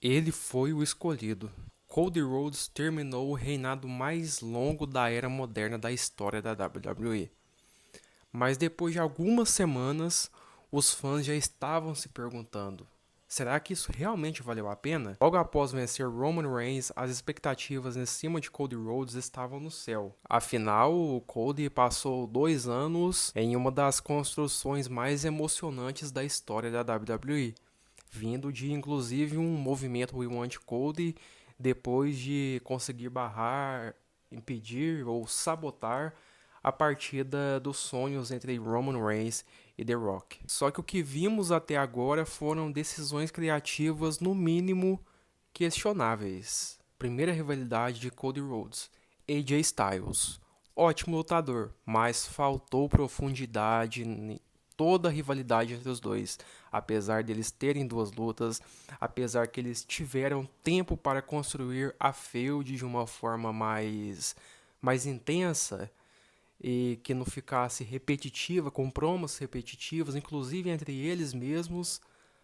Ele foi o escolhido. Cody Rhodes terminou o reinado mais longo da era moderna da história da WWE. Mas depois de algumas semanas, os fãs já estavam se perguntando: será que isso realmente valeu a pena? Logo após vencer Roman Reigns, as expectativas em cima de Cody Rhodes estavam no céu. Afinal, o Cody passou 2 anos em uma das construções mais emocionantes da história da WWE, vindo de inclusive um movimento We Want Cody, depois de conseguir barrar, impedir ou sabotar a partida dos sonhos entre Roman Reigns e The Rock. Só que o que vimos até agora foram decisões criativas no mínimo questionáveis. Primeira rivalidade de Cody Rhodes, AJ Styles. Ótimo lutador, mas faltou profundidade em toda a rivalidade entre os dois. Apesar deles terem duas lutas, apesar que eles tiveram tempo para construir a feud de uma forma mais intensa, e que não ficasse repetitiva, com promos repetitivos, inclusive entre eles mesmos,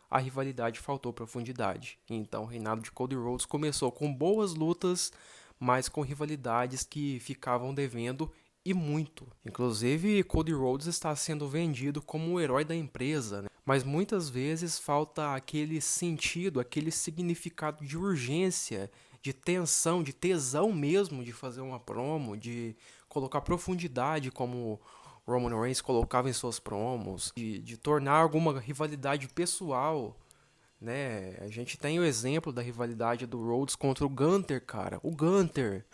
a rivalidade faltou profundidade. Então o reinado de Cody Rhodes começou com boas lutas, mas com rivalidades que ficavam devendo e muito. Inclusive, Cody Rhodes está sendo vendido como o herói da empresa, né? Mas muitas vezes falta aquele sentido, aquele significado de urgência, de tensão, de tesão mesmo de fazer uma promo, de colocar profundidade como Roman Reigns colocava em suas promos, de tornar alguma rivalidade pessoal, né? A gente tem o exemplo da rivalidade do Rhodes contra o Gunther, cara. O Gunther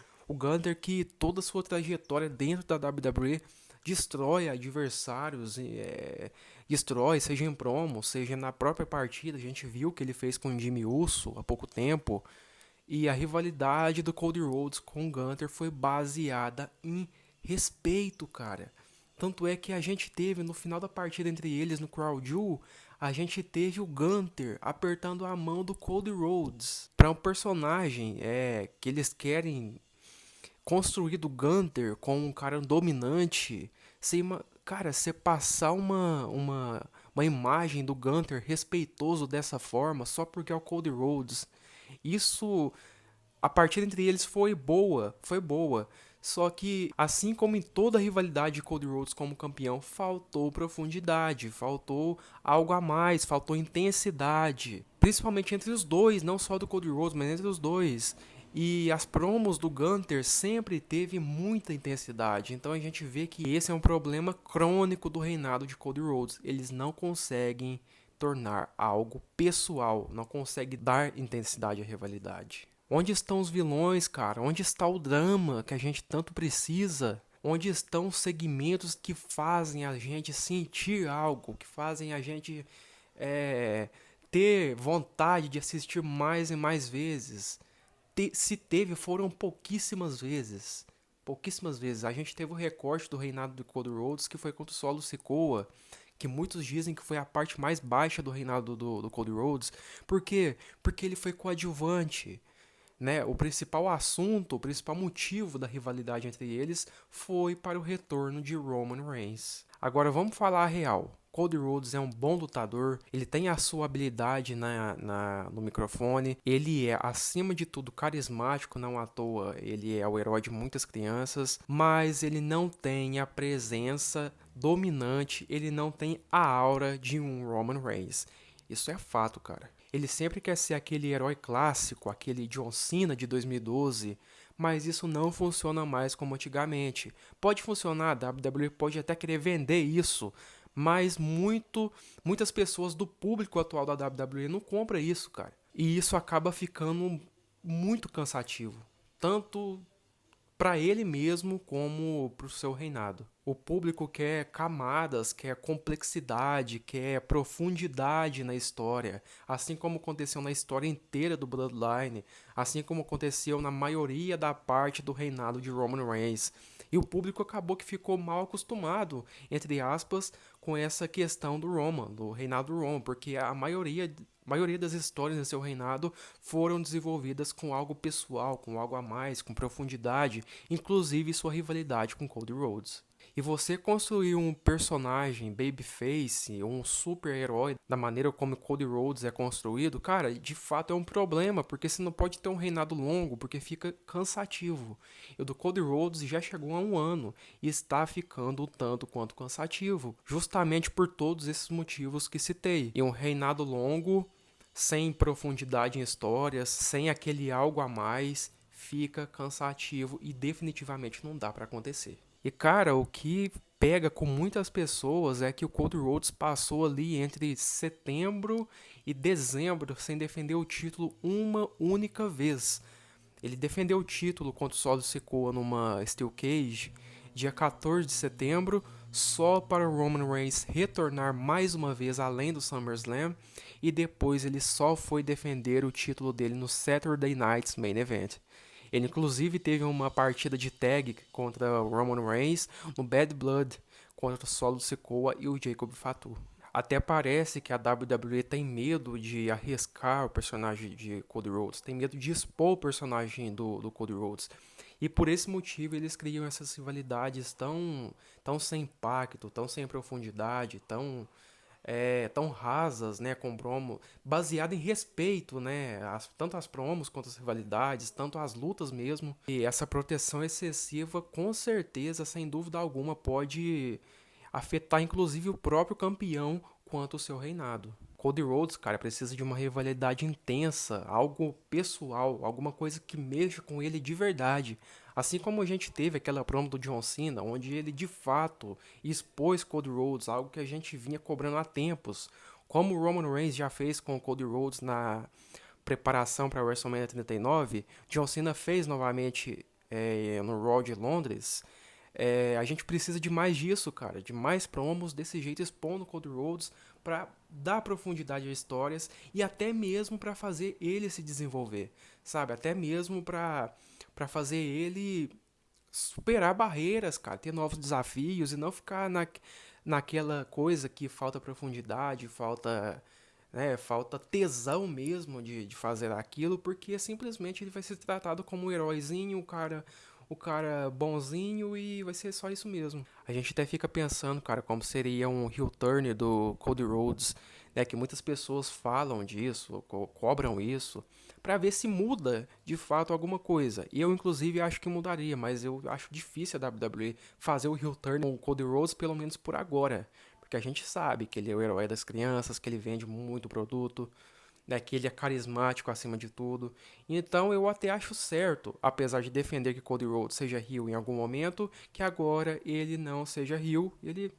que toda a sua trajetória dentro da WWE destrói adversários, destrói, seja em promo, seja na própria partida. A gente viu o que ele fez com o Jimmy Uso há pouco tempo. E a rivalidade do Cody Rhodes com o Gunther foi baseada em respeito, cara. Tanto é que a gente teve no final da partida entre eles no Crown Jewel, a gente teve o Gunther apertando a mão do Cody Rhodes para um personagem que eles querem construir do Gunther como um cara dominante. Cara, você passar uma imagem do Gunther respeitoso dessa forma só porque é o Cody Rhodes, isso, a partida entre eles foi boa, foi boa. Só que, assim como em toda a rivalidade de Cody Rhodes como campeão, faltou profundidade, faltou algo a mais, faltou intensidade. Principalmente entre os dois, não só do Cody Rhodes, mas entre os dois. E as promos do Gunther sempre teve muita intensidade. Então a gente vê que esse é um problema crônico do reinado de Cody Rhodes. Eles não conseguem tornar algo pessoal, não conseguem dar intensidade à rivalidade. Onde estão os vilões, cara? Onde está o drama que a gente tanto precisa? Onde estão os segmentos que fazem a gente sentir algo, que fazem a gente é, ter vontade de assistir mais e mais vezes? Se teve, foram pouquíssimas vezes. Pouquíssimas vezes. A gente teve o recorte do reinado do Cody Rhodes, que foi contra o Solo Sikoa, que muitos dizem que foi a parte mais baixa do reinado do Cody Rhodes. Por quê? Porque ele foi coadjuvante, né? O principal assunto, o principal motivo da rivalidade entre eles foi para o retorno de Roman Reigns. Agora vamos falar a real. Cody Rhodes é um bom lutador, ele tem a sua habilidade no microfone, ele é, acima de tudo, carismático, não à toa, ele é o herói de muitas crianças, mas ele não tem a presença dominante, ele não tem a aura de um Roman Reigns. Isso é fato, cara. Ele sempre quer ser aquele herói clássico, aquele John Cena de 2012, mas isso não funciona mais como antigamente. Pode funcionar, a WWE pode até querer vender isso, mas muitas pessoas do público atual da WWE não compram isso, cara. E isso acaba ficando muito cansativo, tanto para ele mesmo como para o seu reinado. O público quer camadas, quer complexidade, quer profundidade na história, assim como aconteceu na história inteira do Bloodline, assim como aconteceu na maioria da parte do reinado de Roman Reigns. E o público acabou que ficou mal acostumado, entre aspas, com essa questão do Roman, do reinado do Roman, porque a maioria das histórias em seu reinado foram desenvolvidas com algo pessoal, com algo a mais, com profundidade, inclusive sua rivalidade com Cody Rhodes. E você construir um personagem babyface, um super-herói, da maneira como Cody Rhodes é construído, cara, de fato é um problema, porque você não pode ter um reinado longo, porque fica cansativo. E o do Cody Rhodes já chegou a 1 ano e está ficando um tanto quanto cansativo, justamente por todos esses motivos que citei. E um reinado longo, sem profundidade em histórias, sem aquele algo a mais, fica cansativo e definitivamente não dá pra acontecer. E cara, o que pega com muitas pessoas é que o Cody Rhodes passou ali entre setembro e dezembro sem defender o título uma única vez. Ele defendeu o título contra o Solo Sikoa numa Steel Cage dia 14 de setembro, só para o Roman Reigns retornar mais uma vez além do SummerSlam, e depois ele só foi defender o título dele no Saturday Night's Main Event. Ele inclusive teve uma partida de tag contra o Roman Reigns no Bad Blood contra o Solo Sikoa e o Jacob Fatu. Até parece que a WWE tem medo de arriscar o personagem de Cody Rhodes, tem medo de expor o personagem do Cody Rhodes. E por esse motivo eles criam essas rivalidades tão sem impacto, tão sem profundidade, tão rasas, né, com promo, baseado em respeito, né, tanto as promos quanto as rivalidades, tanto as lutas mesmo. E essa proteção excessiva, com certeza, sem dúvida alguma, pode afetar inclusive o próprio campeão quanto o seu reinado. Cody Rhodes, cara, precisa de uma rivalidade intensa, algo pessoal, alguma coisa que mexa com ele de verdade. Assim como a gente teve aquela promo do John Cena, onde ele de fato expôs Cody Rhodes, algo que a gente vinha cobrando há tempos. Como o Roman Reigns já fez com o Cody Rhodes na preparação para a WrestleMania 39, John Cena fez novamente no Raw de Londres. A gente precisa de mais disso, cara, de mais promos desse jeito, expondo o Cody Rhodes para dar profundidade às histórias e até mesmo para fazer ele se desenvolver, sabe? Até mesmo para fazer ele superar barreiras, cara, ter novos desafios e não ficar naquela coisa que falta profundidade, falta tesão mesmo de fazer aquilo, porque simplesmente ele vai ser tratado como um heróizinho, o cara bonzinho e vai ser só isso mesmo. A gente até fica pensando, cara, como seria um heel turn do Cody Rhodes, né, que muitas pessoas falam disso, cobram isso, pra ver se muda de fato alguma coisa. E eu inclusive acho que mudaria, mas eu acho difícil a WWE fazer o heel turn com o Cody Rhodes pelo menos por agora. Porque a gente sabe que ele é o herói das crianças, que ele vende muito produto, né, que ele é carismático acima de tudo. Então eu até acho certo, apesar de defender que Cody Rhodes seja heel em algum momento, que agora ele não seja heel, ele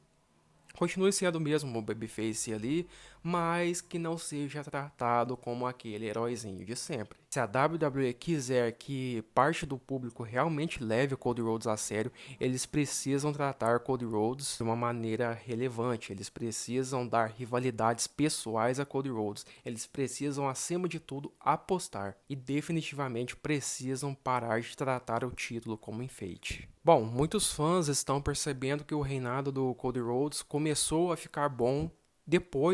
continue sendo mesmo o babyface ali, mas que não seja tratado como aquele heróizinho de sempre. Se a WWE quiser que parte do público realmente leve o Cody Rhodes a sério, eles precisam tratar Cody Rhodes de uma maneira relevante. Eles precisam dar rivalidades pessoais a Cody Rhodes. Eles precisam, acima de tudo, apostar. E definitivamente precisam parar de tratar o título como enfeite. Bom, muitos fãs estão percebendo que o reinado do Cody Rhodes começou a ficar bom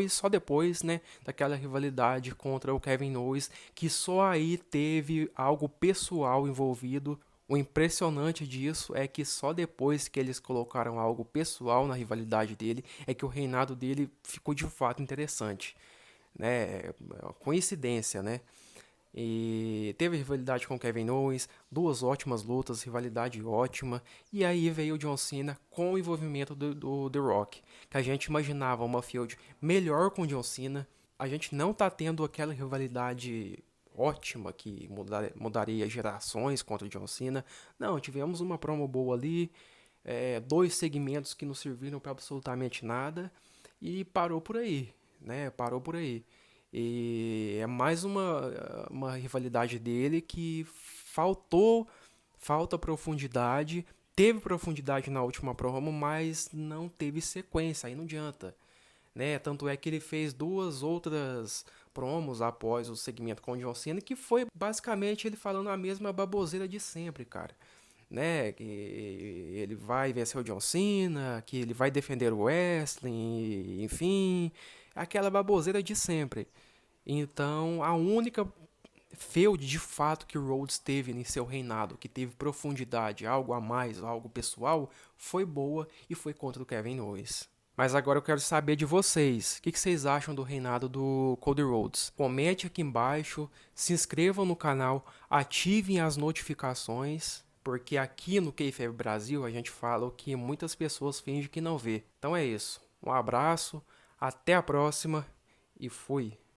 só depois, né, daquela rivalidade contra o Kevin Owens, que só aí teve algo pessoal envolvido. O impressionante disso é que só depois que eles colocaram algo pessoal na rivalidade dele é que o reinado dele ficou de fato interessante, né? Coincidência, né? E teve rivalidade com Kevin Owens, duas ótimas lutas, rivalidade ótima. E aí veio o John Cena com o envolvimento do The Rock, que a gente imaginava uma feud melhor com o John Cena. A gente não tá tendo aquela rivalidade ótima que mudaria gerações contra o John Cena. Não, tivemos uma promo boa ali, dois segmentos que não serviram para absolutamente nada e parou por aí, né? Parou por aí. E é mais uma rivalidade dele que falta profundidade. Teve profundidade na última promo, mas não teve sequência, aí não adianta, né? Tanto é que ele fez duas outras promos após o segmento com o John Cena, que foi basicamente ele falando a mesma baboseira de sempre, cara. Né, que ele vai vencer o John Cena, que ele vai defender o wrestling, enfim, aquela baboseira de sempre. Então, a única feud de fato que o Rhodes teve em seu reinado, que teve profundidade, algo a mais, algo pessoal, foi boa e foi contra o Kevin Owens. Mas agora eu quero saber de vocês. O que vocês acham do reinado do Cody Rhodes? Comente aqui embaixo, se inscrevam no canal, ativem as notificações, porque aqui no Kayfabe Brasil a gente fala o que muitas pessoas fingem que não vê. Então é isso. Um abraço, até a próxima e fui.